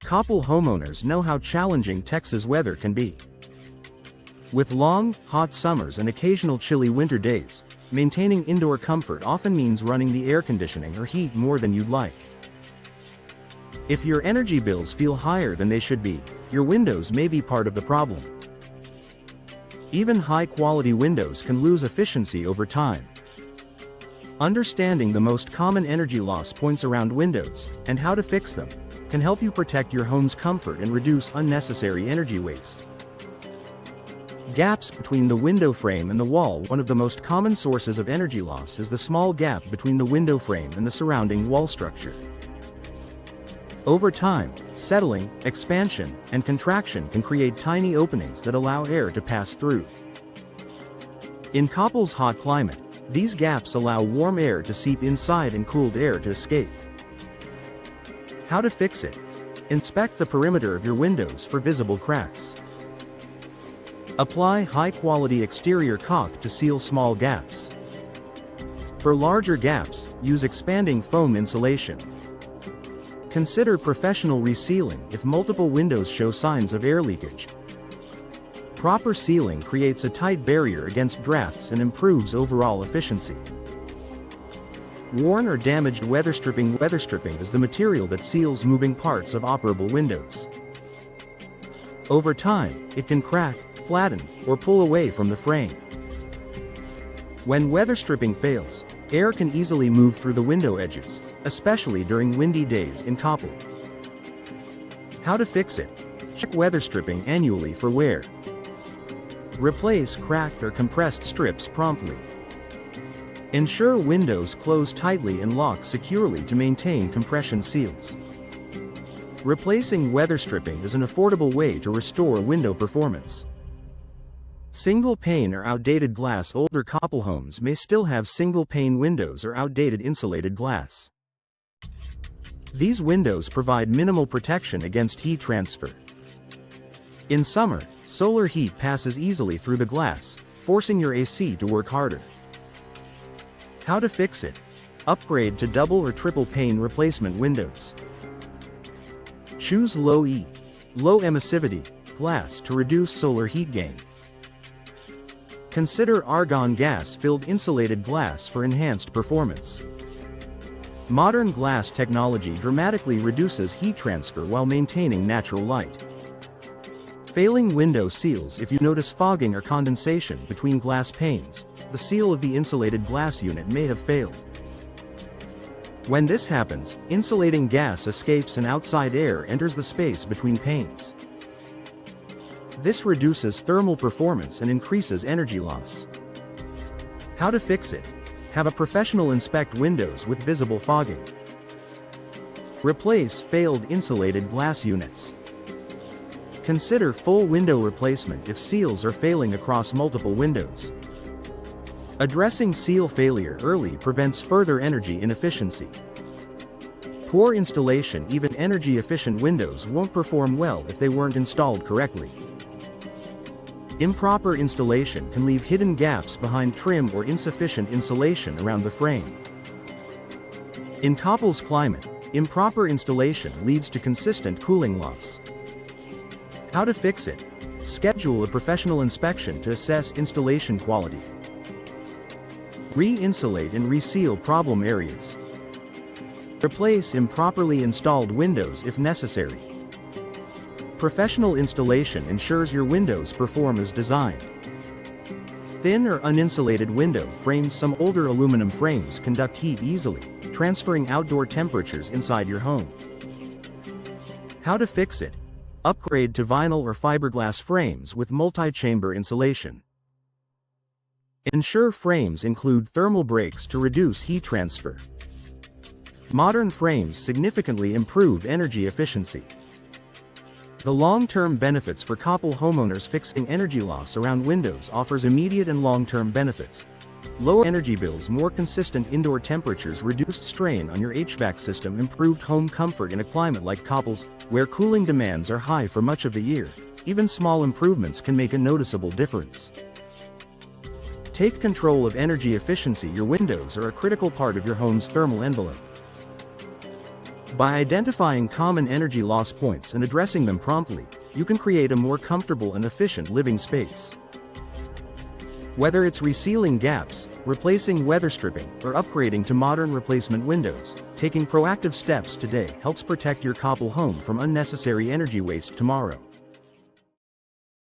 Coppell homeowners know how challenging Texas weather can be. With long, hot summers and occasional chilly winter days, maintaining indoor comfort often means running the air conditioning or heat more than you'd like. If your energy bills feel higher than they should be, your windows may be part of the problem. Even high-quality windows can lose efficiency over time. Understanding the most common energy loss points around windows, and how to fix them, can help you protect your home's comfort and reduce unnecessary energy waste. Gaps between the window frame and the wall. One of the most common sources of energy loss is the small gap between the window frame and the surrounding wall structure. Over time, settling, expansion, and contraction can create tiny openings that allow air to pass through. In Coppell's hot climate, these gaps allow warm air to seep inside and cooled air to escape. How to fix it? Inspect the perimeter of your windows for visible cracks. Apply high-quality exterior caulk to seal small gaps. For larger gaps, use expanding foam insulation. Consider professional resealing if multiple windows show signs of air leakage. Proper sealing creates a tight barrier against drafts and improves overall efficiency. Worn or damaged weatherstripping. Weatherstripping is the material that seals moving parts of operable windows. Over time, it can crack, flatten, or pull away from the frame. When weatherstripping fails, air can easily move through the window edges, especially during windy days in Coppell. How to fix it? Check weatherstripping annually for wear. Replace cracked or compressed strips promptly. Ensure windows close tightly and lock securely to maintain compression seals. Replacing weatherstripping is an affordable way to restore window performance. Single-pane or outdated glass. Older Coppell homes may still have single-pane windows or outdated insulated glass. These windows provide minimal protection against heat transfer. In summer, solar heat passes easily through the glass, forcing your AC to work harder. How to fix it? Upgrade to double or triple pane replacement windows. Choose low E, low emissivity glass to reduce solar heat gain. Consider argon gas-filled insulated glass for enhanced performance. Modern glass technology dramatically reduces heat transfer while maintaining natural light. Failing window seals. If you notice fogging or condensation between glass panes, the seal of the insulated glass unit may have failed. When this happens, insulating gas escapes and outside air enters the space between panes. This reduces thermal performance and increases energy loss. How to fix it? Have a professional inspect windows with visible fogging. Replace failed insulated glass units. Consider full window replacement if seals are failing across multiple windows. Addressing seal failure early prevents further energy inefficiency. Poor installation. Even energy-efficient windows won't perform well if they weren't installed correctly. Improper installation can leave hidden gaps behind trim or insufficient insulation around the frame. In Coppell's climate, improper installation leads to consistent cooling loss. How to fix it? Schedule a professional inspection to assess installation quality. Re-insulate and reseal problem areas. Replace improperly installed windows if necessary. Professional installation ensures your windows perform as designed. Thin or uninsulated window frames. Some older aluminum frames conduct heat easily, transferring outdoor temperatures inside your home. How to fix it? Upgrade to vinyl or fiberglass frames with multi-chamber insulation. Ensure frames include thermal breaks to reduce heat transfer. Modern frames significantly improve energy efficiency. The long-term benefits for Coppell homeowners. Fixing energy loss around windows offers immediate and long-term benefits. Lower energy bills, more consistent indoor temperatures, reduced strain on your HVAC system, improved home comfort. In a climate like Coppell's, where cooling demands are high for much of the year, even small improvements can make a noticeable difference. Take control of energy efficiency. Your windows are a critical part of your home's thermal envelope. By identifying common energy loss points and addressing them promptly, you can create a more comfortable and efficient living space. Whether it's resealing gaps, replacing weather stripping, or upgrading to modern replacement windows, taking proactive steps today helps protect your Coppell home from unnecessary energy waste tomorrow.